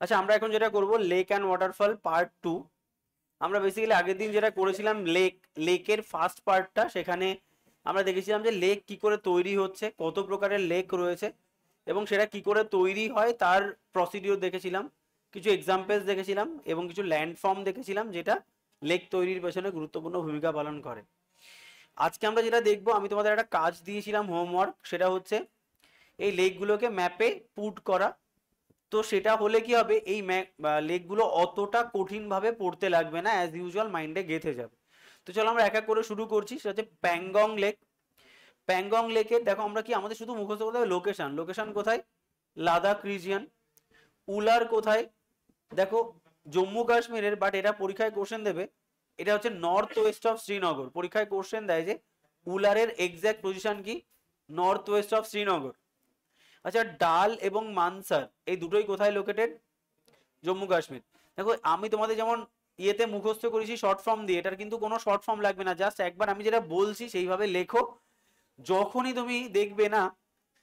আচ্ছা, আমরা এখন যেটা করব লেক অ্যান্ড ওয়াটারফল পার্ট 2। আমরা বেসিক্যালি আগের দিন যেটা করেছিলাম লেকের ফার্স্ট পার্টটা, সেখানে আমরা দেখেছিলাম যে লেক কি করে তৈরি হচ্ছে, কত প্রকারের লেক রয়েছে এবং সেটা কি করে তৈরি হয় তার প্রসিডিওর দেখেছিলাম, কিছু এক্সাম্পলস দেখেছিলাম এবং কিছু ল্যান্ডফর্ম দেখেছিলাম যেটা লেক তৈরির পেছনে গুরুত্বপূর্ণ ভূমিকা পালন করে। আজকে আমরা যেটা দেখবো, আমি তোমাদের একটা কাজ দিয়েছিলাম হোমওয়ার্ক, সেটা হচ্ছে এই লেকগুলোকে ম্যাপে পুট করা। তো সেটা হলে কি হবে, এই লেকগুলো অতটা কঠিনভাবে পড়তে লাগবে না, অ্যাজ ইউজুয়াল মাইন্ডে গেঁথে যাবে। তো চলো আমরা এক এক করে শুরু করছি। সেটা হচ্ছে প্যাংগং লেক। প্যাংগং লেকের দেখো আমরা কি, আমাদের শুধু মুখস্থ করতে হবে লোকেশন। লোকেশন কোথায়? লাদাখ রিজিয়ন। উলার কোথায়? দেখো জম্মু কাশ্মীরের, বাট এটা পরীক্ষায় কোশ্চেন দেবে, এটা হচ্ছে নর্থ ওয়েস্ট অফ শ্রীনগর। পরীক্ষায় কোশ্চেন দেয় যে উলারের এক্স্যাক্ট পজিশন কি, নর্থ ওয়েস্ট অফ শ্রীনগর। আচ্ছা, ডাল এবং মানসার এই দুটোই কোথায় লোকেটেড? জম্মু কাশ্মীর। দেখো আমি তোমাদের যেমন ইয়েতে মুখস্থ করেছি শর্ট ফর্ম দিয়ে, এটার কিন্তু কোনো শর্ট ফর্ম লাগবে না, জাস্ট একবার আমি যেটা বলছি সেইভাবে লেখো। যখনই তুমি দেখবে না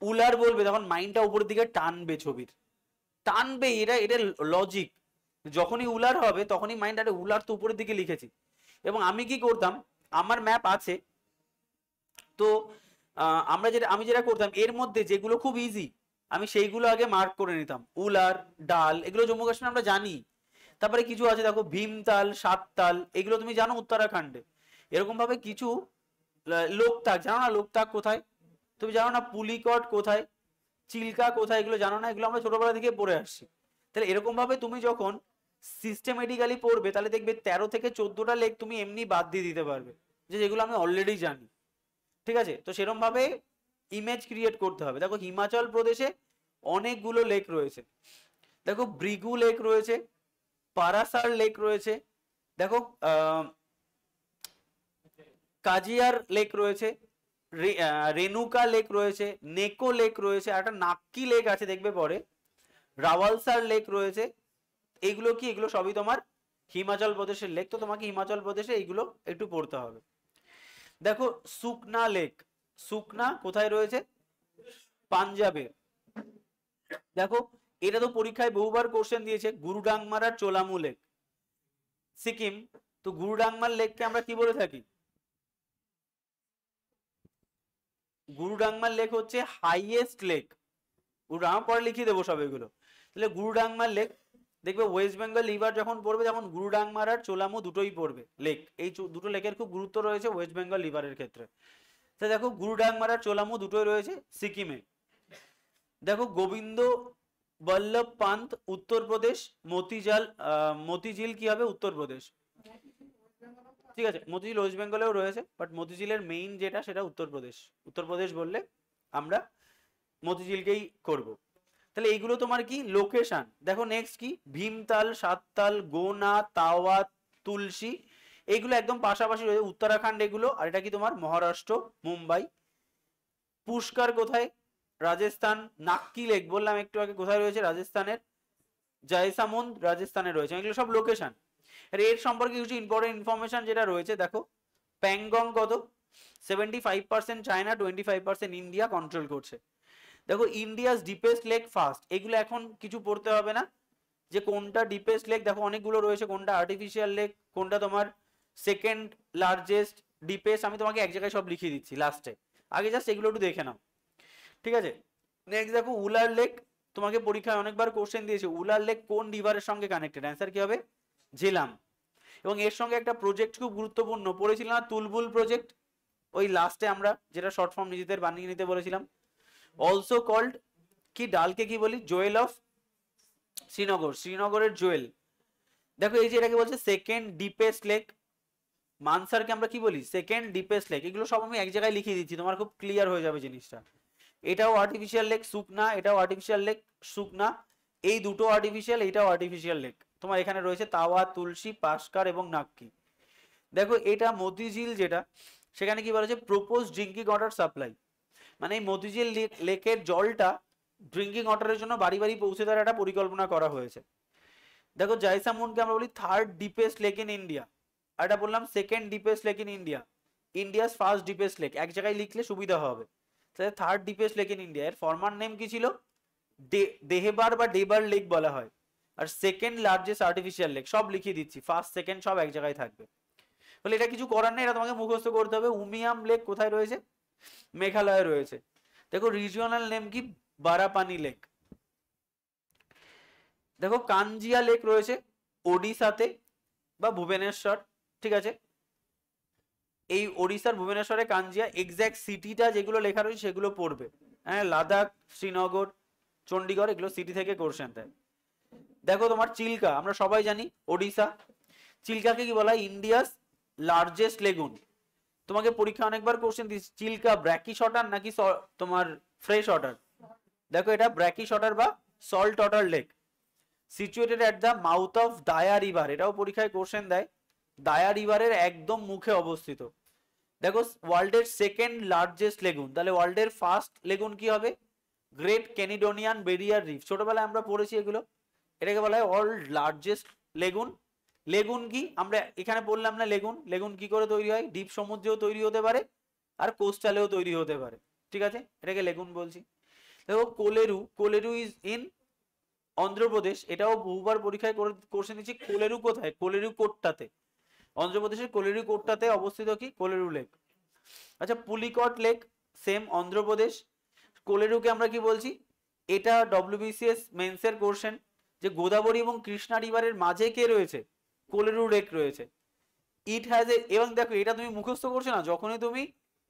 উলার বলবে, তখন মাইন্ডটা উপরের দিকে টানবে, ছবির টানবে, এটা এটা লজিক। যখনই উলার হবে তখনই মাইন্ড, আরে উলার তো উপরের দিকে লিখেছি। এবং আমি কি করতাম, আমার ম্যাপ আছে তো আমি যেটা করতাম, এর মধ্যে যেগুলো খুব ইজি আমি সেইগুলো আগে মার্ক করে নিতাম। উলার, ডাল, এগুলো জম্মু কাশ্মীর আমরা জানি। তারপরে কিছু আছে দেখো ভীমতাল, সাততাল, এগুলো তুমি জানো উত্তরাখণ্ডে। এরকম ভাবে কিছু লোকতাক, জানো না লোকতাক কোথায়? তুমি জানো না পুলিকট কোথায়, চিল্কা কোথায়, এগুলো জানো না? এগুলো আমরা ছোটবেলা থেকে পড়ে আসছি। তাহলে এরকম ভাবে তুমি যখন সিস্টেমেটিক্যালি পড়বে, তাহলে দেখবে 13 থেকে 14টা লেক তুমি এমনি বাদ দিয়ে দিতে পারবে, যে যেগুলো আমি অলরেডি জানি। ঠিক আছে, তো সেরকম ভাবে ইমেজ ক্রিয়েট করতে হবে। দেখো হিমাচল প্রদেশে অনেকগুলো লেক রয়েছে। দেখো ব্রিগু লেক রয়েছে, পারাসার লেক রয়েছে, দেখো কাজিয়ার লেক রয়েছে, রেনুকা লেক রয়েছে, নেকো লেক রয়েছে, আর একটা নাক্কি লেক আছে দেখবে পরে, রাওয়ালসার লেক রয়েছে। এইগুলো কি, এগুলো সবই তোমার হিমাচল প্রদেশের লেক। তো তোমাকে হিমাচল প্রদেশে এইগুলো একটু পড়তে হবে। দেখো সুকনা লেক, সুকনা কোথায় রয়েছে? পাঞ্জাবে। দেখো এটা তো পরীক্ষায় বহুবার কোশ্চেন দিয়েছে, গুরুডাংমার আর চোলামু লেক, সিকিম। তো গুরুডাংমার লেককে আমরা কি বলে থাকি? গুরুডাংমার লেক হচ্ছে হাইয়েস্ট লেক। গুরুডাংমা পরে লিখিয়ে দেবো সব এগুলো। তাহলে গুরুডাংমার লেক, দেখবে ওয়েস্ট বেঙ্গল রিভার যখন পড়বে তখন গুরুডাংমার আর চোলামু দুটোই পড়বে লেক। এই দুটো লেকের খুব গুরুত্ব রয়েছে ওয়েস্ট বেঙ্গল রিভারের ক্ষেত্রে। তো দেখো গুরুডাংমার আর চোলামু দুটোই রয়েছে সিকিমে। দেখো গোবিন্দ বল্লভ পান্ত উত্তরপ্রদেশ, মতিঝিল কি হবে? উত্তরপ্রদেশ। ঠিক আছে, মতিঝিল ওয়েস্ট বেঙ্গলেও রয়েছে, বাট মতিঝিলের মেইন যেটা সেটা উত্তরপ্রদেশ। উত্তরপ্রদেশ বললে আমরা মতিঝিলকেই করব। তাহলে এইগুলো তোমার কি লোকেশন। দেখো নেক্সট কি, ভীমতাল, সাততাল, গোনা, তাওয়া, তুলসী, এইগুলো একদম পাশাপাশি রয়েছে, উত্তরাখণ্ড এগুলো। আর এটা কি তোমার মহারাষ্ট্র, মুম্বাই। পুষ্কার কোথায়? রাজস্থান। নাক্কি লেক বললাম একটু আগে কোথায় রয়েছে? রাজস্থানের। জয়সামন্দ রাজস্থানে রয়েছে। এগুলো সব লোকেশন। আর এর সম্পর্কে কিছু ইম্পর্টেন্ট ইনফরমেশন যেটা রয়েছে, দেখো প্যাংগং কত, 75% চায়না, 25% ইন্ডিয়া কন্ট্রোল করছে। দেখো ইন্ডিয়াস ডিপেস্ট লেক ফার্স্ট, এগুলো এখন কিছু পড়তে হবে না, যে কোনটা ডিপেস্ট লেক। দেখো অনেকগুলো রয়েছে, কোনটা আর্টিফিশিয়াল লেক, কোনটা তোমার সেকেন্ড লার্জেস্ট, ডিপেস্ট, আমি তোমাকে এক জায়গায় সব লিখিয়ে দিচ্ছি লাস্টে। আগে জাস্ট এগুলো একটু দেখে নাও। ঠিক আছে, নেক্সট দেখো উলার লেক। তোমাকে পরীক্ষায় অনেকবার কোশ্চেন দিয়েছে, উলার লেক কোন রিভারের সঙ্গে কানেক্টেড? অ্যান্সার কি হবে? ঝেলাম। এবং এর সঙ্গে একটা প্রজেক্ট খুব গুরুত্বপূর্ণ পড়েছিলাম না, তুলবুল প্রজেক্ট, ওই লাস্টে আমরা যেটা শর্ট ফর্ম নিজেদের বানিয়ে নিতে বলেছিলাম। অলসো কল্ড কি, ডালকে কি বলি? জুয়েল অফ শ্রীনগর, শ্রীনগরের জুয়েল। দেখো এই যে এটাকে বলছে সেকেন্ড ডিপেস্ট লেক। মানসারকে আমরা কি বলি? Second deepest lake. এগুলো সব আমি এক জায়গায় লিখিয়ে দিচ্ছি, তোমার খুব ক্লিয়ার হয়ে যাবে জিনিসটা। এটাও আর্টিফিশিয়াল লেক সুকনা, এটাও আর্টিফিশিয়াল লেক সুকনা। এই দুটো আর্টিফিশিয়াল, এটাও আর্টিফিশিয়াল লেক। তোমার এখানে রয়েছে তাওয়া, তুলসী, পাস্কার এবং নাক্কি। দেখো এটা মতিঝিল যেটা, সেখানে কি বলেছে? প্রপোজ ড্রিঙ্কিং ওয়াটার সাপ্লাই, মানে এই মতিঝিল লেকের জলটা ড্রিঙ্কিং ওয়াটারের জন্য বাড়ি বাড়ি পৌঁছে দেওয়ার একটা পরিকল্পনা করা হয়েছে। দেখো জয়সামুনকে আমরা বলি third deepest lake in India, আর এটা বললাম second deepest lake in India. India's first deepest lake, এক জায়গায় লিখলে সুবিধা হবে। তাহলে third deepest lake in India, এর ফর্মার নেম কি ছিল? দেহেবার বা ডেবার লেক বলা হয়। আর সেকেন্ড লার্জেস্ট আর্টিফিশিয়াল লেক, সব লিখিয়ে দিচ্ছি, ফার্স্ট সেকেন্ড সব এক জায়গায় থাকবে। বলে এটা কিছু করার নেই, এটা তোমাকে মুখস্থ করতে হবে। উমিয়াম লেক কোথায় রয়েছে? মেঘালয়ে রয়েছে। দেখো রিজিওনাল নেম কি? বারাপানি লেক। দেখো কাঞ্জিয়া লেক রয়েছে ওডিশাতে বা ভুবনেশ্বর, ঠিক আছে, এই ওড়িশার ভুবনেশ্বরে কাঞ্জিয়া। এক্স্যাক্ট সিটিটা যেগুলো লেখা রয়েছে সেগুলো পড়বে। হ্যাঁ, লাদাখ, শ্রীনগর, চণ্ডীগড়, এগুলো সিটি থেকে কোশ্চেন দেয়। দেখো তোমার চিল্কা, আমরা সবাই জানি ওড়িশা। চিল্কাকে কি বলা হয়? India's largest lagoon. তোমাকে পরীক্ষা অনেকবার কোশ্চেন দিচ্ছে, চিল্কা ব্র্যাকিশ ওয়াটার নাকি তোমার ফ্রেশ ওয়াটার? দেখো এটা ব্র্যাকিশ ওয়াটার বা salt water lake, situated at the mouth of Daya river. এটাও পরীক্ষায় কোশ্চেন দেয়, দায়া রিভারের একদম মুখে অবস্থিত। দেখো ওয়ার্ল্ডের সেকেন্ড লার্জেস্ট লেগুন, তাহলে ওয়ার্ল্ডের ফার্স্ট লেগুন কি হবে? Great Caledonian barrier reef. ছোটবেলায় আমরা পড়েছি এগুলো। এটাকে বলা হয় ওয়ার্ল্ড লার্জেস্ট লেগুন। লেগুন কি আমরা এখানে বললাম না? লেগুন, লেগুন কি করে তৈরি হয়? ডিপ সমুদ্রেও তৈরি হতে পারে আর কোস্টালেও তৈরি হতে পারে, ঠিক আছে, এটাকে লেগুন বলছি। দেখো কোলেরু, কোলেরু ইজ ইন অন্ধ্রপ্রদেশ। এটাও বহুবার পরীক্ষায় কোশ্চেন দিচ্ছি। কোলেরু কোথায়? কোলেরু কোট্টাতে, অন্ধ্রপ্রদেশের কোলেরু কোট্টাতে অবস্থিত কি? কোলেরু লেক। আচ্ছা পুলিকট লেক, সেম অন্ধ্রপ্রদেশ। কোলেরুকে আমরা কি বলছি? এটা ডব্লিউবিসিএস মেন্সের কোশ্চেন, যে গোদাবরী এবং কৃষ্ণা রিভারের মাঝে কে রয়েছে? কোলেরু লেক রয়েছে। ইট হ্যাজ এ, এবং দেখো এটা তুমি মুখস্থ করছো না, যখনই তুমি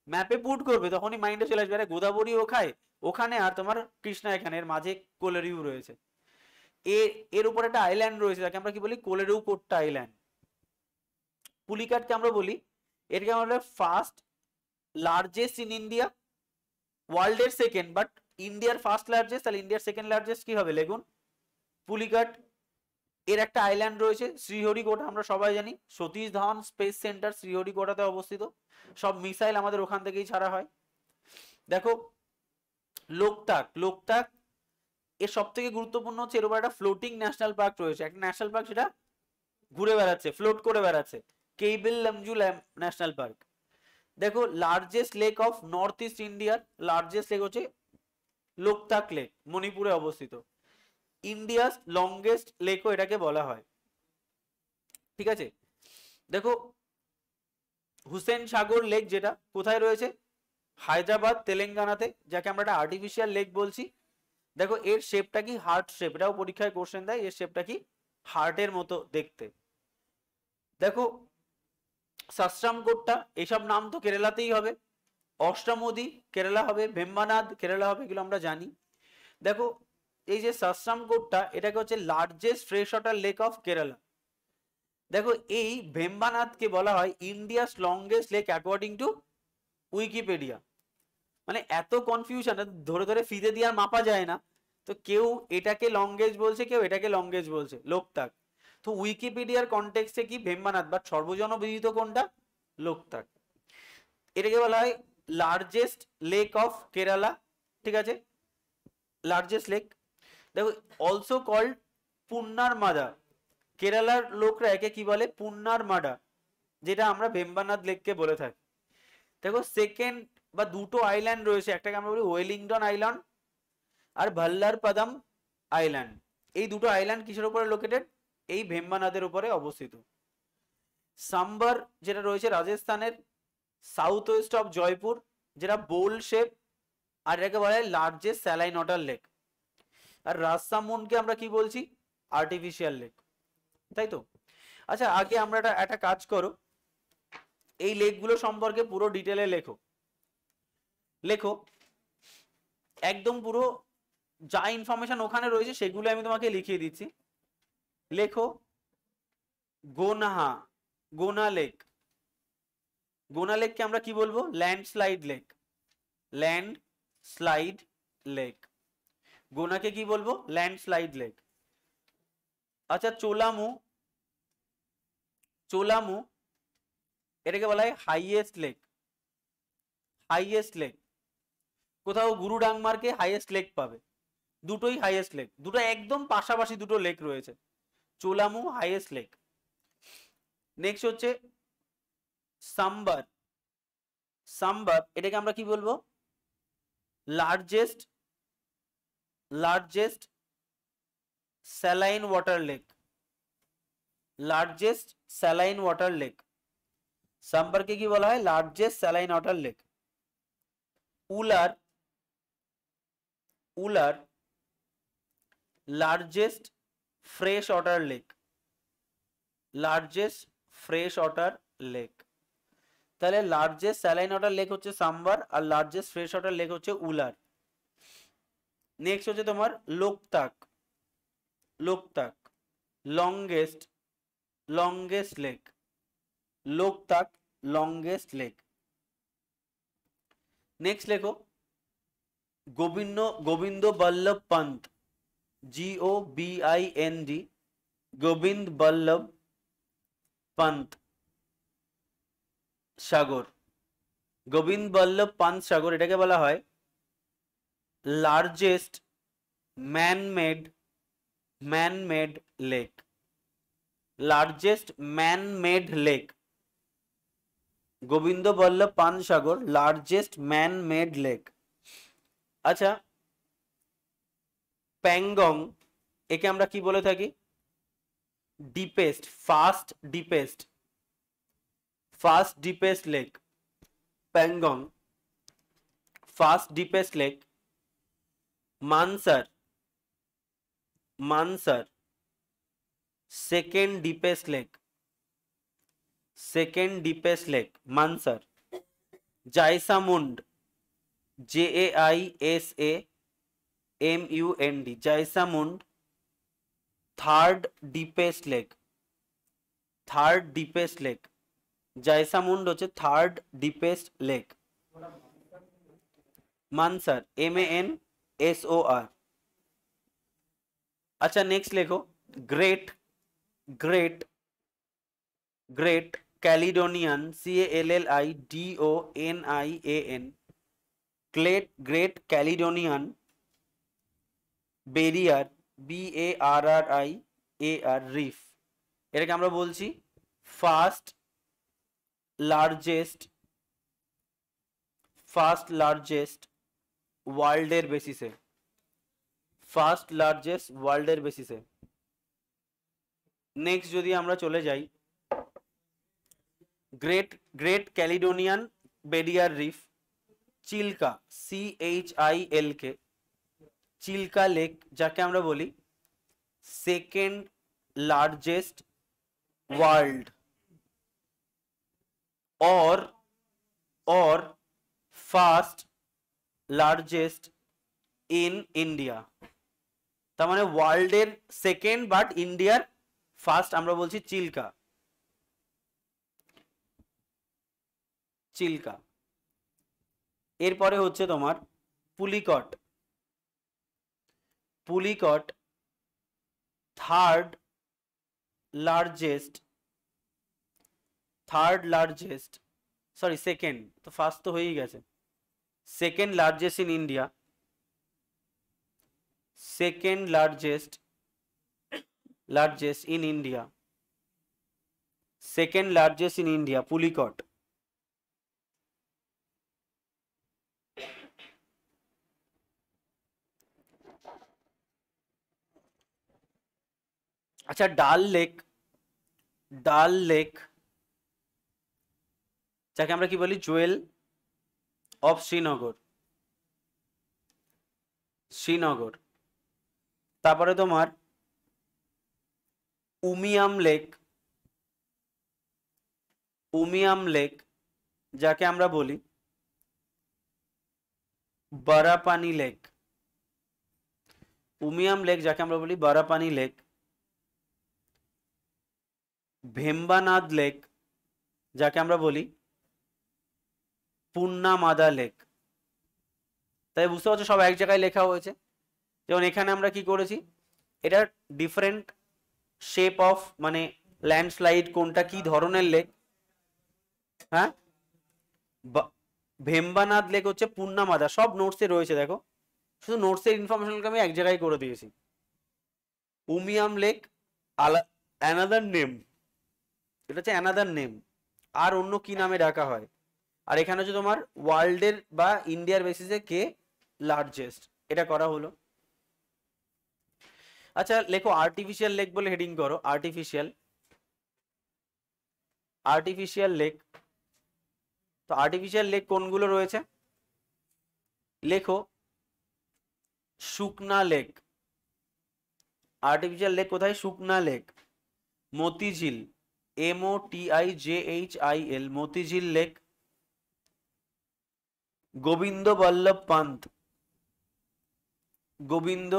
ম্যাপে পুট করবে তখনই মাইন্ডে চলে আসবে, আরে গোদাবরী ওখানে আর তোমার কৃষ্ণা এখানে, এর মাঝে কোলেরু রয়েছে। এর উপর একটা আইল্যান্ড রয়েছে, যাকে আমরা কি বলি? কোলেরু কোট্টা আইল্যান্ড। পুলিকাটকে আমরা বলি, এটাকে আমরা ফার্স্ট লার্জেস্ট ইন ইন্ডিয়া, ওয়ার্ল্ডের সেকেন্ড, বাট ইন্ডিয়ার ফার্স্ট লার্জেস্ট, তাহলে ইন্ডিয়ার সেকেন্ড লার্জেস্ট কি হবে? লেগুন, পুলিকাট। এর একটা আইল্যান্ড রয়েছে শ্রীহরিকোটা, আমরা সবাই জানি সতীশ ধাওয়ান স্পেস সেন্টার শ্রীহরিকোটাতে অবস্থিত, সব মিসাইল আমাদের ওখান থেকেই ছাড়া হয়। দেখো লোকটাক, লোকটাক এর সব থেকে গুরুত্বপূর্ণ হচ্ছে এর উপর একটা ফ্লোটিং ন্যাশনাল পার্ক রয়েছে, একটা ন্যাশনাল পার্ক সেটা ঘুরে বেড়াচ্ছে, ফ্লোট করে বেড়াচ্ছে, কেইবিল লামজু ন্যাশনাল পার্ক। দেখো largest lake of north east ইন্ডিয়ার লার্জেস্ট লেক হচ্ছে লোকটাক লেক, মণিপুরে অবস্থিত। ইন্ডিয়াস লংগেস্ট লেকও এটাকে বলা হয়, ঠিক আছে। দেখো হুসেন সাগর লেক, যেটা কোথায় রয়েছে? হায়দ্রাবাদ, তেলেঙ্গানাতে, যাকে আমরা একটা আর্টিফিশিয়াল লেক বলছি। দেখো এর শেপটা কি? হার্ট শেপ, এটাও পরীক্ষায় কোশ্চেন দেয়, এর শেপটা কি? হার্টের মতো দেখতে। দেখো সাশ্রামকোট্টা, এইসব নাম তো কেরালাতেই হবে। অষ্টামোদি কেরালা হবে, ভেম্বানাদ কেরালা হবে, এগুলো আমরা জানি। দেখো এই যে সাশ্রামকোট্টা, এটাকে হচ্ছে largest fresh water lake of Kerala. দেখো এই ভেম্বানাদকে বলা হয় India's longest lake according to Wikipedia. মানে এত কনফিউশন, ধরে ধরে ফিতে দিয়ে আর মাপা যায় না, তো কেউ এটাকে লংগেস্ট বলছে, কেউ এটাকে লংগেস্ট বলছে, লোকটাক। তো উইকিপিডিয়ার কনটেক্সটে কি? ভেম্বানাদ, বাট সর্বজনবিদিত কোনটা? লোকটাক। এটাকে বলা হয় লার্জেস্ট লেক অফ কেরালা, ঠিক আছে, লার্জেস্ট লেক। দেখো অলসো কল্ড পুন্নার মাদা, কেরালার লোকরা একে কি বলে? পুন্নার মাডা, যেটা আমরা ভেম্বানাদ লেককে বলে থাকি। দেখো সেকেন্ড বা দুটো আইল্যান্ড রয়েছে, একটাকে আমরা বলি ওয়েলিংটন আইল্যান্ড আর ভাল্লার পাদাম আইল্যান্ড। এই দুটো আইল্যান্ড কিসের উপরে লোকেটেড? এই ভেম্বানাদের উপরে অবস্থিত। সাম্বার যেটা রয়েছে রাজস্থানের সাউথ ওয়েস্ট অফ জয়পুর, যেটা বোল শেপ, আর এটাকে বলা হয় লার্জেস্ট স্যালাইন ওয়াটার লেক। আর রাজসামুন্ডকে আমরা কি বলছি? আর্টিফিশিয়াল লেক, তাই তো। আচ্ছা আগে আমরা একটা কাজ করো, এই লেকগুলো সম্পর্কে পুরো ডিটেলে লেখো, লেখো একদম পুরো যা ইনফরমেশন ওখানে রয়েছে সেগুলো আমি তোমাকে লিখিয়ে দিচ্ছি। লেখো গোনাহা, গোনা লেক। গোনা লেককে আমরা কি বলবো? Landslide lake, landslide lake. গোনাকে কি বলবো? Landslide lake. আচ্ছা চোলামু, চোলামু এটাকে বলা হয় হাইয়েস্ট লেক, হাইয়েস্ট লেক। কোথাও গুরুডাংমারকে হাইয়েস্ট লেক পাবে, দুটোই হাইয়েস্ট লেক, দুটো একদম পাশাপাশি দুটো লেক রয়েছে, চোলামু হাইয়েস্ট লেক। নেক্সট হচ্ছে সাম্বার, সাম্বার এটাকে আমরা কি বলবো? Largest, largest saline water lake, largest saline water lake, সাম্বারকে কি বলা হয়? Largest saline water lake. Wular, Wular largest fresh water lake, largest fresh water lake. তাহলে লার্জেস্ট স্যালাইন ওয়াটার লেক হচ্ছে সাম্বার, আর লার্জেস্ট ফ্রেশ ওয়াটার লেক হচ্ছে উলার। নেক্সট হচ্ছে তোমার Loktak, Loktak longest, longest lake, Loktak longest lake. Next লেখো গোবিন্দ বল্লভ পান্ত, GOBIND, গোবিন্দ বল্লভ পান্ত সাগর, গোবিন্দ বল্লভ পান্ত সাগর, এটাকে বলা হয় largest man-made lake, largest man-made lake, Govind Ballabh Pant Sagar largest man-made lake. আচ্ছা, প্যাংগং, একে আমরা কি বলে থাকি? Deepest, first deepest lake, Pangong first deepest lake. Mansar second deepest lake, Mansar. Jaisamand, JAISAMUND, Jaisamand third deepest lake, Jaisamand হচ্ছে third deepest lake. Mansar, MANSOR। আচ্ছা, নেক্সট লেখো great Caledonian, CALLIDONIAN, great Caledonian barrier, BARRIAR reef. এটাকে আমরা বলছি ফার্স্ট লার্জেস্ট ওয়ার্ল্ডের বেসিসে, ফার্স্ট লার্জেস্ট ওয়ার্ল্ডের বেসিসে। নেক্সট যদি আমরা চলে যাই Great Caledonian Barrier Reef, Chilka, CHILK, Chilka lake, যাকে আমরা বলি second largest world or first largest in India. তার মানে ওয়ার্ল্ডের সেকেন্ড বাট ইন্ডিয়ার ফার্স্ট আমরা বলছি চিল্কা। এরপরে হচ্ছে তোমার Pulicat third largest, sorry second, তো ফার্স্ট তো হয়েই গেছে, second largest in India, second largest in India, Pulicat. আচ্ছা, ডাল লেক যাকে আমরা কি বলি জুয়েল অফ শ্রীনগর। তারপরে তোমার উমিয়াম লেক যাকে আমরা বলি বারাপানি লেক, বারাপানি লেক। ভেম্বানাদ লেক যাকে আমরা বলি পুন্নামাদা লেক। তাই বুঝতে পারছো সব এক জায়গায় লেখা হয়েছে। যেমন এখানে আমরা কি করেছি, এটা ডিফারেন্ট শেপ অফ মানে ল্যান্ডস্লাইড, কোনটা কি ধরনের লেক। হ্যাঁ, ভেম্বানাদ লেক হচ্ছে পুন্নামাদা, সব নোটসে রয়েছে দেখো, শুধু নোটসের ইনফরমেশনকে আমি এক জায়গায় করে দিয়েছি। উমিয়াম লেক অ্যানাদার নেম, এটা হচ্ছে অ্যানাদার নেম, আর অন্য কি নামে ডাকা হয়। আর এখানে হচ্ছে তোমার ওয়ার্ল্ডের বা ইন্ডিয়ার বেসিসে কে লার্জেস্ট, এটা করা হলো। আচ্ছা লেখো আর্টিফিশিয়াল লেক বলে হেডিং করো, আর্টিফিশিয়াল, আর্টিফিশিয়াল লেক। তো আর্টিফিশিয়াল লেক কোনগুলো রয়েছে? লেখো শুকনা লেক। আর্টিফিশিয়াল লেক কোথায়? Sukhna lake. Motijheel, MOTIJHIL, Motijheel lake. Govind Ballabh Pant, Govind,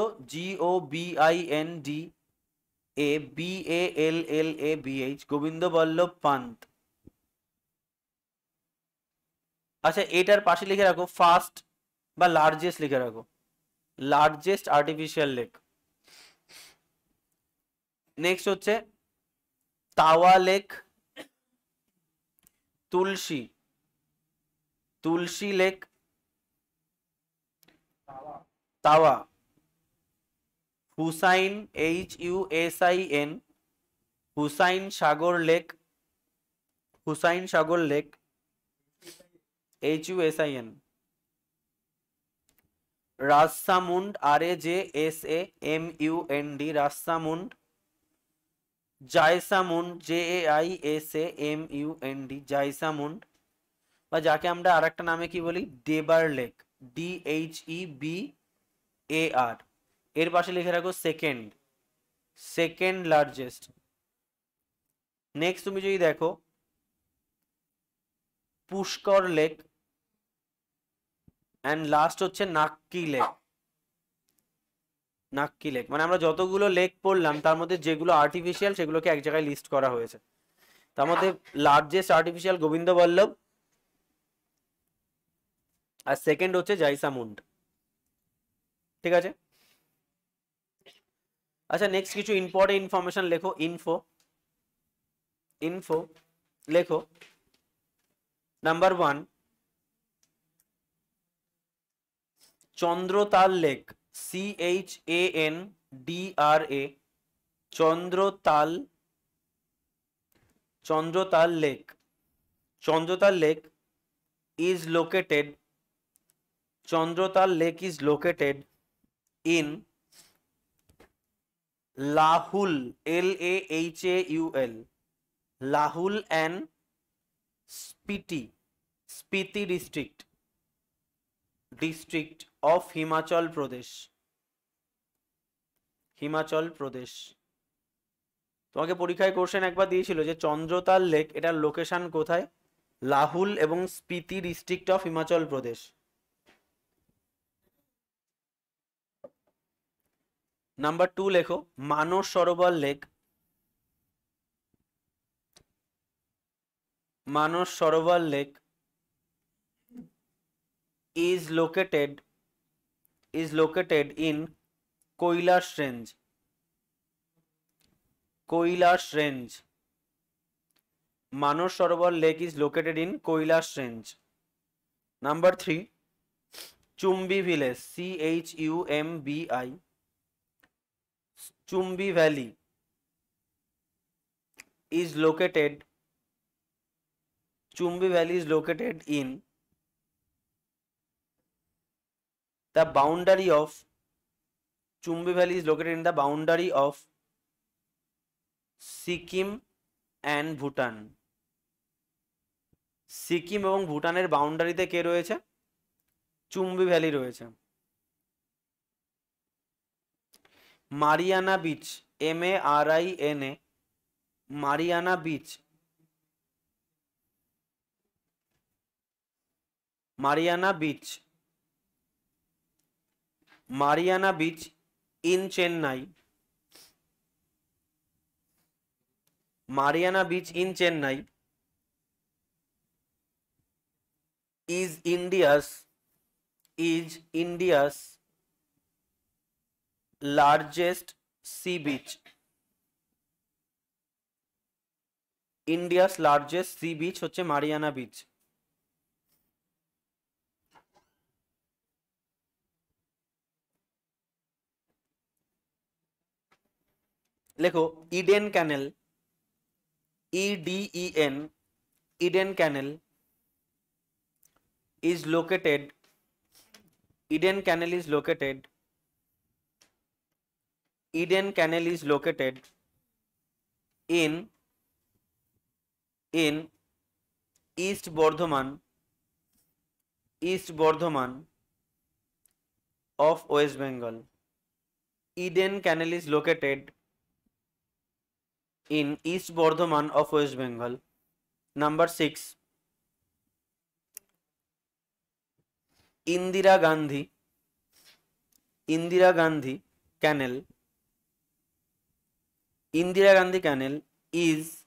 GOBINDABALLABH, Govind Ballabh Pant. আচ্ছা এটার পাশে লিখে রাখো ফার্স্ট বা লার্জেস্ট লিখে রাখো, লার্জেস্ট আর্টিফিশিয়াল লেক। নেক্সট হচ্ছে তাওয়া লেক, তুলসী, তুলসী লেক, তাওয়া, হুসাইন, HUSIN, হুসাইন সাগর লেক, হুসাইন সাগর লেক, HUSIN। রাজসামুন্ড, RAJSAMUND, রাজসামুন্ড। জায়সামুন্ড, JAISAMUND, জায়সামুন্ড। বা যাকে আমরা আর একটা নামে কি বলি, ডেবার লেক, DHEBAR। এর পাশে লিখে রাখো সেকেন্ড, সেকেন্ড লার্জেস্ট। নেক্সট তুমি যদি দেখো পুষ্কর লেক, অ্যান্ড লাস্ট হচ্ছে নাক্কি লেক। নাক্কি লেক মানে আমরা যতগুলো লেক পড়লাম তার মধ্যে যেগুলো আর্টিফিশিয়াল সেগুলোকে এক জায়গায় লিস্ট করা হয়েছে। তার মধ্যে লার্জেস্ট আর্টিফিশিয়াল গোবিন্দ বল্লভ, আর সেকেন্ড হচ্ছে জাইসামুন্ড। ঠিক আছে। আচ্ছা নেক্সট কিছু ইম্পর্টেন্ট ইনফরমেশন লেখো, ইনফো, ইনফো লেখো। Number 1, Chandratal lake, CHANDRA, Chandratal, Chandratal lake. Chandratal lake is located, Chandrotal Lake is located in Lahul, LAHAUL, Lahul and Spiti, Spiti district, district of Himachal Pradesh, Himachal Pradesh। তোমাকে পরীক্ষায় question একবার দিয়েছিল যে Chandratal lake এটার location কোথায়, লাহুল এবং Spiti district of Himachal Pradesh. Number 2 লেখো Manas Sarovar lake, Manas Sarovar lake is located in Kailash range, Kailash range. Manas Sarovar lake is located in Kailash range. Number 3, Chumbi village, CHUMBI, Chumbi Valley is located, Chumbi Valley is located in the boundary of, Chumbi Valley is located in the boundary of Sikkim and Bhutan। Sikkim এবং ভুটানের বাউন্ডারিতে কে রয়েছে? Chumbi valley রয়েছে। Mariana beach, MARINA, Mariana beach, Mariana beach, Mariana beach in Chennai, Mariana Beach in Chennai is India's largest sea beach, India's largest sea beach হচ্ছে Mariana beach. লেখো Eden cancel, EDEN, Eden Canal is located, Eden Canal is located Eden Canal is located in East Bardhaman of West Bengal. Eden Canal is located in East Bardhaman of West Bengal. Number 6, Indira Gandhi Canal. Indira Gandhi Canal is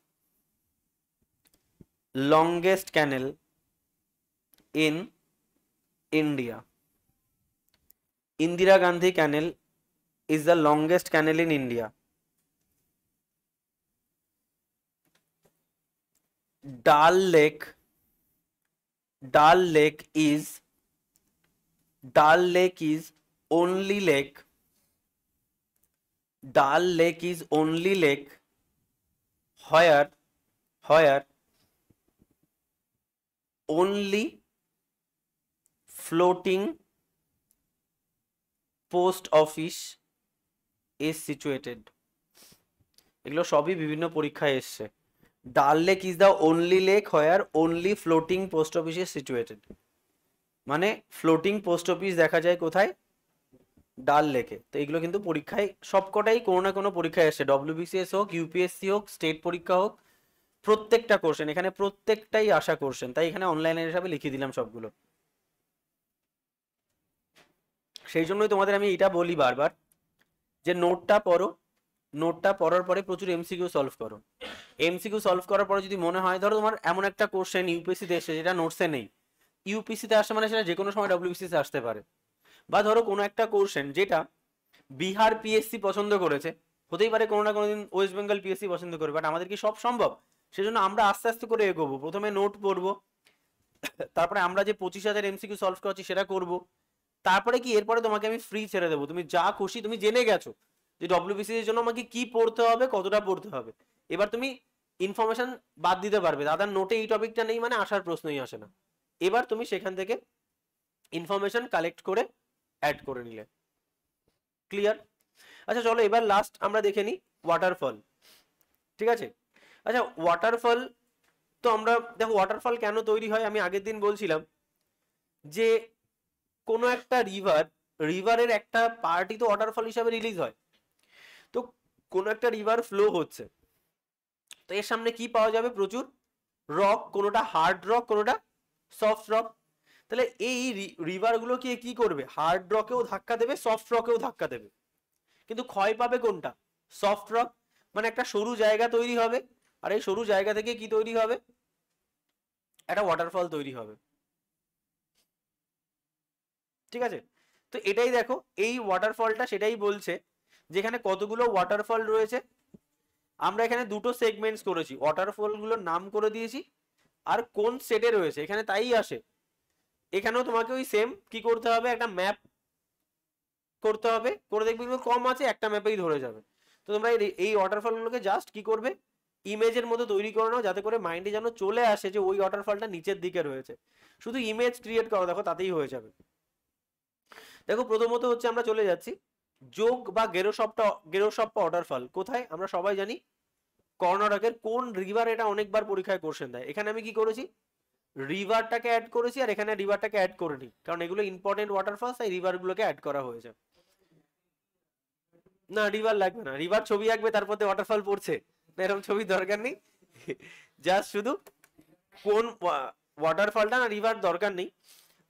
longest canal in India. Indira Gandhi Canal is the longest canal in India. Dal Lake is only lake. Dal Lake is only lake where only floating post office is situated. এগুলো সবই বিভিন্ন পরীক্ষায় এসছে। ডাল lake is the only lake where only floating post office is situated, মানে floating post office দেখা যায় কোথায়? ডাল লেকে। তো এগুলো কিন্তু পরীক্ষায় সবকটাই কোনো না কোনো পরীক্ষায় এসছে, ডব্লিউবিসিএস হোক, ইউপিএসসি হোক, স্টেট পরীক্ষা হোক, প্রত্যেকটা কোশ্চেন এখানে প্রত্যেকটাই আসা কোশ্চেন, তাই এখানে অনলাইনের হিসাবে লিখে দিলাম সবগুলো। সেই জন্যই তোমাদের আমি এটা বলি বারবার যে নোটটা পড়ো, নোটটা পড়ার পরে প্রচুর এমসিকিউ সলভ করো। এমসিকিউ সলভ করার পরে যদি মনে হয় ধরো তোমার এমন একটা কোশ্চেন ইউপিএসসিতে এসেছে যেটা নোটসে নেই, ইউপিএসসিতে আসে মানে সেটা যে কোনো সময় ডব্লিউবিসিএস আসতে পারে, বা ধরো কোনো একটা কোশ্চেন যেটা বিহার পিএসসি পছন্দ করেছে, হতেই পারে কোনো না কোনো দিন ওয়েস্ট বেঙ্গল পিএসসি পছন্দ করবে, বাট আমাদের কি সব সম্ভব? সেজন্য আমরা আস্তে আস্তে করে এগোবো। প্রথমে নোট পড়বো, তারপরে আমরা যে 25,000 এমসিকিউ সলভ করছি সেটা করব, তারপরে কি এরপরে তোমাকে আমি ফ্রি ছেড়ে দেবো, তুমি যা খুশি, তুমি জেনে গেছো যে ডব্লিউবিসি এর জন্য আমাকে কি পড়তে হবে, কতটা পড়তে হবে, এবার তুমি ইনফরমেশন বাদ দিতে পারবে। দাদার নোটে এই টপিকটা নেই মানে আসার প্রশ্নই আসে না, এবার তুমি সেখান থেকে ইনফরমেশন কালেক্ট করে অ্যাড করে নিলে। ক্লিয়ার? আচ্ছা চলো এবার লাস্ট আমরা দেখে নিই ওয়াটারফল। ঠিক আছে? আচ্ছা ওয়াটারফল, তো আমরা দেখো ওয়াটারফল কেন তৈরি হয়, আমি আগের দিন বলছিলাম যে কোনো একটা রিভারের একটা পার্টই তো ওয়াটারফল হিসাবে রিলিজ হয়। তো কোনো একটা রিভার ফ্লো হচ্ছে, তো এর সামনে কি পাওয়া যাবে? প্রচুর রক, কোনোটা হার্ড রক, কোনোটা সফট রক। তাহলে এই রিভারগুলো কি করবে? হার্ড রকেও ধাক্কা দেবে, সফট রকেও ধাক্কা দেবে, কিন্তু ক্ষয় পাবে কোনটা? Soft rock. মানে একটা সরু জায়গা তৈরি হবে, আর এই সরু জায়গা থেকে কি তৈরি হবে? একটা ওয়াটারফল তৈরি হবে। ঠিক আছে? তো এটাই দেখো, এই ওয়াটারফলটা সেটাই বলছে যেখানে কতগুলো ওয়াটারফল রয়েছে। আমরা এখানে দুটো সেগমেন্টস করেছি, ওয়াটারফলগুলোর নাম করে দিয়েছি আর কোন সেটে রয়েছে এখানে তাই আসে। এখানেও তোমাকে ওই সেম কি করতে হবে, একটা ম্যাপ করতে হবে, করে দেখবে কম আছে একটা ম্যাপেই ধরে যাবে। তো তোমরা এই ওয়াটারফলগুলোকে জাস্ট কি করবে, ইমেজের মতো তৈরি করে নাও, যাতে করে মাইন্ডে যেন চলে আসে যে ওই ওয়াটারফলটা নিচের দিকে রয়েছে। শুধু ইমেজ ক্রিয়েট করো, দেখো তাতেই হয়ে যাবে। দেখো প্রথমত হচ্ছে আমরা চলে যাচ্ছি যোগ বা গেরোসপ্পা ওয়াটারফল কোথায়? আমরা সবাই জানি কর্ণাটকের কোন রিভার, এটা অনেকবার পরীক্ষায় কোশ্চেন দেয়। এখানে আমি কি করেছি, রিভারটাকে অ্যাড করেছি, আর এখানে রিভারটাকে অ্যাড করিনি, কারণ এগুলো ইম্পর্টেন্ট ওয়াটারফল, তাই রিভারগুলোকে অ্যাড করা হয়েছে। না রিভার লাগবে না, রিভার ছবি আঁকবে তারপর ওয়াটারফল পড়ছে না, এরকম ছবি দরকার নেই। জাস্ট শুধু কোন ওয়াটারফলটা না রিভার দরকার নেই,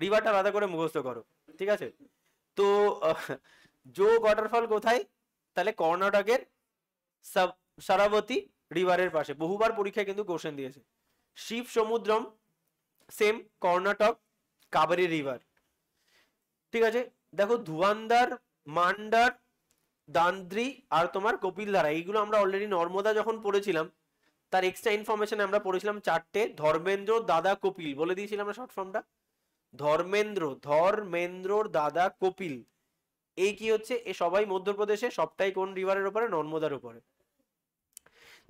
রিভারটা আলাদা করে মুখস্থ করো। ঠিক আছে? তো যোগ ওয়াটারফল কোথায়? তাহলে কর্ণাটকের সারাবতী রিভারের পাশে, বহুবার পরীক্ষায় কিন্তু কোশ্চেন দিয়েছে। Shiva Samudram same Karnataka, Kaveri river. ঠিক আছে? দেখো ধুয়ান্দার, মান্ডার, দান্দ্রি আর তোমার কপিলধারা, এইগুলো আমরা অলরেডি নর্মদা যখন পড়েছিলাম তার এক্সট্রা ইনফরমেশন আমরা পড়েছিলাম চারটে, ধর্মেন্দ্র, দাদা, কপিল বলে দিয়েছিলাম আমরা শর্ট ফর্মটা। ধর্মেন্দ্রর দাদা কপিল, এই কি হচ্ছে, এ সবাই মধ্যপ্রদেশে, সবটাই কোন রিভারের উপরে? নর্মদার উপরে।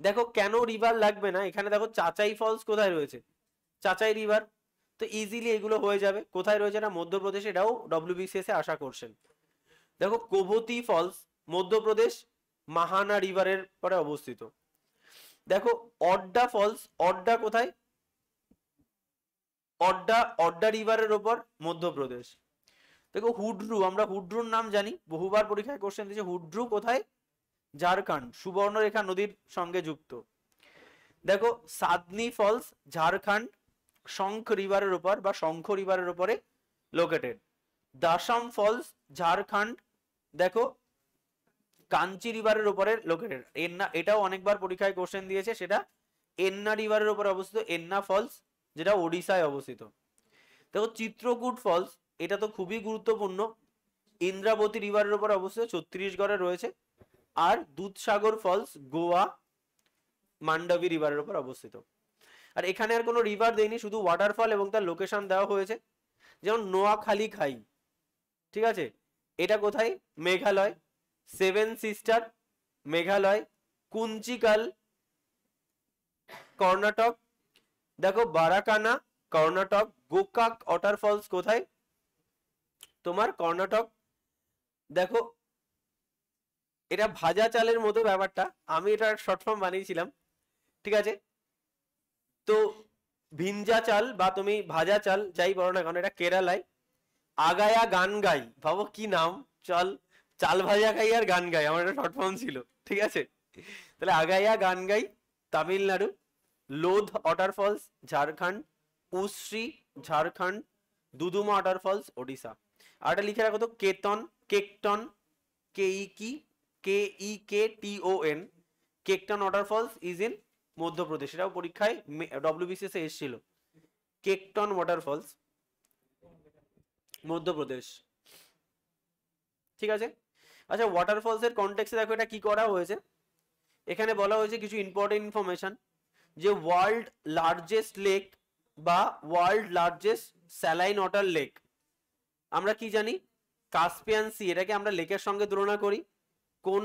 দেখো কেন রিভার লাগবে না, এখানে দেখো চাচাই ফলস কোথায় রয়েছে? চাচাই রিভার, তো ইজিলি এগুলো হয়ে যাবে। কোথায় রয়েছে? এটা মধ্যপ্রদেশে, এটাও ডব্লিউবিসিএস এ আশা করছেন। দেখো কোভতি ফলস মধ্যপ্রদেশ, মাহানা রিভারের পরে অবস্থিত। দেখো অড্ডা ফলস, অড্ডা কোথায়? অড্ডা রিভারের ওপর, মধ্যপ্রদেশ। দেখো হুড্রু, আমরা হুড্রুর নাম জানি, বহুবার পরীক্ষায় কোশ্চেন দিয়েছে। হুড্রু কোথায়? ঝাড়খণ্ড, সুবর্ণরেখা নদীর সঙ্গে যুক্ত। দেখো সাদনি ফলস ঝাড়খণ্ড, শঙ্খ রিভারের উপর বা শঙ্খ রিভারের উপরে লোকেটেড। দাসাম ফলস ঝাড়খণ্ড, দেখো কাঞ্চি রিভারের উপরে লোকেটেড। এন্না, এটাও অনেকবার পরীক্ষায় কোশ্চেন দিয়েছে, সেটা এন্না রিভারের উপরে অবস্থিত, এন্না ফলস, যেটা ওড়িশায় অবস্থিত। দেখো চিত্রকূট ফলস, এটা তো খুবই গুরুত্বপূর্ণ, ইন্দ্রাবতী রিভারের উপর অবস্থিত, ছত্তিশগড়ে রয়েছে। আর দুধসাগর ফলস গোয়া মান্ডাবি রিভারের উপর অবস্থিত। আর এখানে আর কোনো রিভার দেয়নি, শুধু ওয়াটারফল এবং তার লোকেশন দেওয়া হয়েছে। যেমন নোয়াখালী খাই, ঠিক আছে, এটা কোথায়? মেঘালয়। Seven sister Meghalaya. কুঞ্চিকাল কর্ণাটক। দেখো বারাকানা কর্ণাটক। গোকাক ওয়াটারফলস কোথায়? তোমার কর্ণাটক। দেখো এটা ভাজা চালের মতো ব্যাপারটা, আমি এটা শর্ট ফর্ম বানিয়েছিলাম, ঠিক আছে। তো ভিঞ্জা চাল বা তুমি ভাজা চাল যাই বলো না কারণ, এটা কেরালায়। আগায়া গান গাই, ভাবো কি নাম, চল চাল ভাজা খাই আর গান গাই, আমার একটা শর্ট ফর্ম ছিল, ঠিক আছে। তাহলে Agaya Gangai Tamil Nadu. Lodh waterfalls Jharkhand. Usri Jharkhand. Duduma waterfalls Odisha. আর এটা লিখে রাখো তো, কেতন, কেকটন, KEKTON, কেকটন ওয়াটারফলস ইজ ইন মধ্যপ্রদেশ। এটাও পরীক্ষায় WBCS এ এসেছিল, কেকটন ওয়াটারফলস মধ্যপ্রদেশ, ঠিক আছে। আচ্ছা ওয়াটারফলস এর কনটেক্সটে দেখো এটা কি করা হয়েছে। এখানে বলা হয়েছে কিছু ইম্পর্টেন্ট ইনফরমেশন, যে ওয়ার্ল্ড লার্জেস্ট লেক বা world largest saline water lake, আমরা কি জানি? কাস্পিয়ান সি, এটাকে আমরা লেকের সঙ্গে তুলনা করি। কোন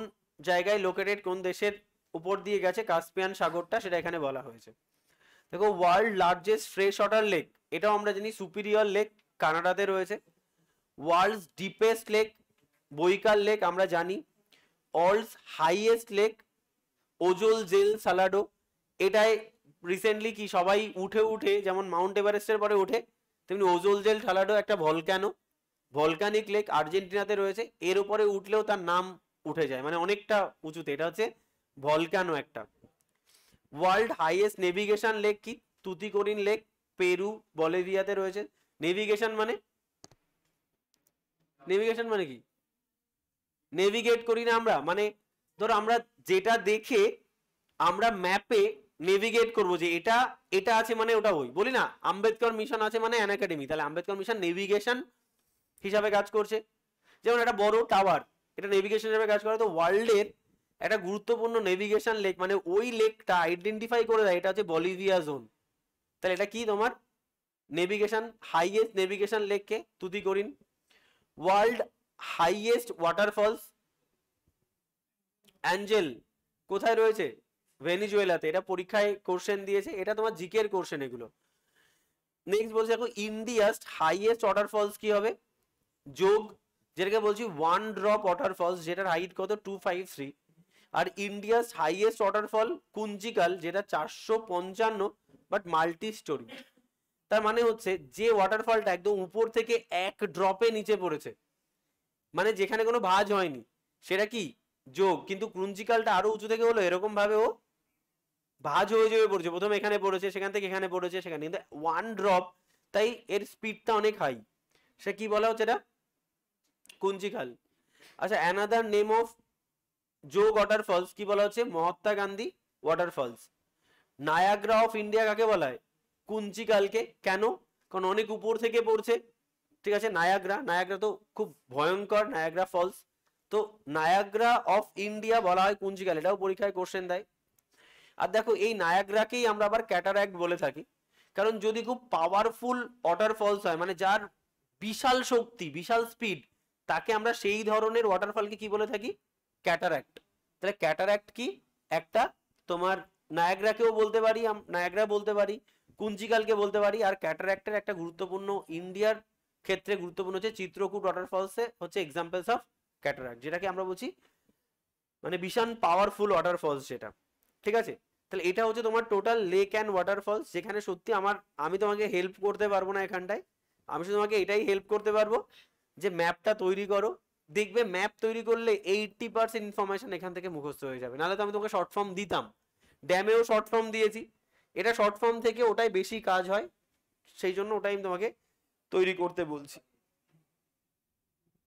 জায়গায় লোকেটেড, কোন দেশের উপর দিয়ে গেছে কাস্পিয়ান সাগরটা, সেটা এখানে বলা হয়েছে। দেখো world largest fresh water lake, এটাও আমরা জানি সুপিরিয়র লেক, কানাডাতে রয়েছে। ওয়ার্ল্ডস ডিপেস্ট লেক, বৈকাল লেক, আমরা জানি। ওয়ার্ল্ডস হাইয়েস্ট লেক, ওজোল জেল সালাডো, এটাই রিসেন্টলি কি সবাই উঠে উঠে, যেমন মাউন্ট এভারেস্টের পরে ওঠে, তেমনি ওজোল জেল সালাডো একটা ভলক্যানো, ভলকানিক লেক, আর্জেন্টিনাতে রয়েছে। এর উপরে উঠলেও তার নাম উঠে যায়, মানে অনেকটা উঁচুতে, এটা হচ্ছে ভলকানো একটা। ওয়ার্ল্ড হাইয়েস্ট নেভিগেশন লেক কি? তুতিকোরিন লেক, পেরু বলিভিয়াতে রয়েছে। নেভিগেশন মানে, নেভিগেশন মানে কি? নেভিগেট করি না আমরা, মানে ধরো আমরা যেটা দেখে আমরা ম্যাপে নেভিগেট করব, যে এটা এটা আছে মানে ওটা ওই, বলি না আম্বেদকর মিশন আছে মানে অ্যান একাডেমি, তাহলে আম্বেদকর মিশন নেভিগেশন হিসাবে কাজ করছে। যেমন একটা বড় টাওয়ার, এটা নেভিগেশন হিসাবে কাজ করে। তো ওয়ার্ল্ডের একটা গুরুত্বপূর্ণ নেভিগেশন লেক, মানে ওই লেকটা আইডেন্টিফাই করে দেয় এটা হচ্ছে বলিভিয়া জোন, তাহলে এটা কি তোমার নেভিগেশন। হাইয়েস্ট নেভিগেশন লেককে Tuticorin. World highest waterfalls angel কোথায় রয়েছে? ভেনিজুয়েলাতে। এটা পরীক্ষায় কোশ্চেন দিয়েছে, এটা তোমার জিকের কোশ্চেন এগুলো। নেক্সট বলছে দেখো ইন্ডিয়াস হাইয়েস্ট ওয়াটারফলস কি হবে? যোগ, যেটাকে বলছি ওয়ান ড্রপ ওয়াটারফলস, যেটার হাইট কত 253। আর ইন্ডিয়াস হাইয়েস্ট ওয়াটারফল কুঞ্চিকাল, যেটা 455 বাট মাল্টি স্টোরি। তার মানে হচ্ছে যে ওয়াটারফলটা একদম উপর থেকে এক ড্রপে নিচে পড়েছে, মানে যেখানে কোনো ভাঁজ হয়নি, সেটা কি যোগ। কিন্তু কুঞ্চিকালটা আরো উঁচু থেকে হলো, এরকম ভাবে ও ভাঁজ হয়ে যাবে পড়েছে, প্রথম এখানে পড়েছে, সেখান থেকে এখানে পড়েছে, সেখানে, কিন্তু ওয়ান ড্রপ, তাই এর স্পিডটা অনেক হাই। সে কি বলা হচ্ছে এটা? কুঞ্চিকাল। আচ্ছা অ্যানাদার নেম অফ যোগ ওয়াটারফলস কি বলা হচ্ছে? Mahatma Gandhi waterfalls. Niagara of India কাকে বলা হয়? কুঞ্চিকালকে। কেন? কারণ অনেক উপর থেকে পড়ছে, ঠিক আছে। নায়াগ্রা, নায়াগ্রা তো খুব ভয়ঙ্কর, নায়াগ্রা ফলস। তো নায়াগ্রা অফ ইন্ডিয়া বলা হয় কুঞ্চিকাল, এটাও পরীক্ষায় কোশ্চেন দেয়। আর দেখো এই নায়াগ্রাকেই আমরা আবার ক্যাটারাক্ট বলে থাকি, কারণ যদি খুব পাওয়ারফুল ওয়াটারফলস হয়, মানে যার বিশাল শক্তি, বিশাল স্পিড, তাকে আমরা সেই ধরনের ওয়াটারফলকে কি বলে থাকি? ক্যাটারাক্ট। তাহলে ক্যাটারাক্ট কি? একটা তোমার নায়াগ্রাকেও বলতে পারি, নায়াগ্রা বলতে পারি, কুঞ্চিকালকে বলতে পারি। আর ক্যাটারাক্টের একটা গুরুত্বপূর্ণ, ইন্ডিয়ার ক্ষেত্রে গুরুত্বপূর্ণ হচ্ছে চিত্রকূট ওয়াটারফলসে হচ্ছে এক্সাম্পলস অফ ক্যাটারাক্ট, যেটাকে আমরা বলছি মানে ভীষণ পাওয়ারফুল ওয়াটারফলস যেটা, ঠিক আছে। তাহলে এটা হচ্ছে তোমার টোটাল লেক অ্যান্ড ওয়াটারফলস, যেখানে সত্যি আমি তোমাকে হেল্প করতে পারবো না এখানটায়, আমি শুধু তোমাকে এটাই হেল্প করতে পারবো যে ম্যাপটা তৈরি করো। দেখবে ম্যাপ তৈরি করলে 80% ইনফরমেশন এখান থেকে মুখস্থ হয়ে যাবে, নাহলে তো আমি তোমাকে শর্ট ফর্ম দিতাম, ড্যামেও শর্ট ফর্ম দিয়েছি, এটা শর্ট ফর্ম থেকে ওটাই বেশি কাজ হয়, সেই জন্য ওটাই আমি তোমাকে তৈরি করতে বলছি।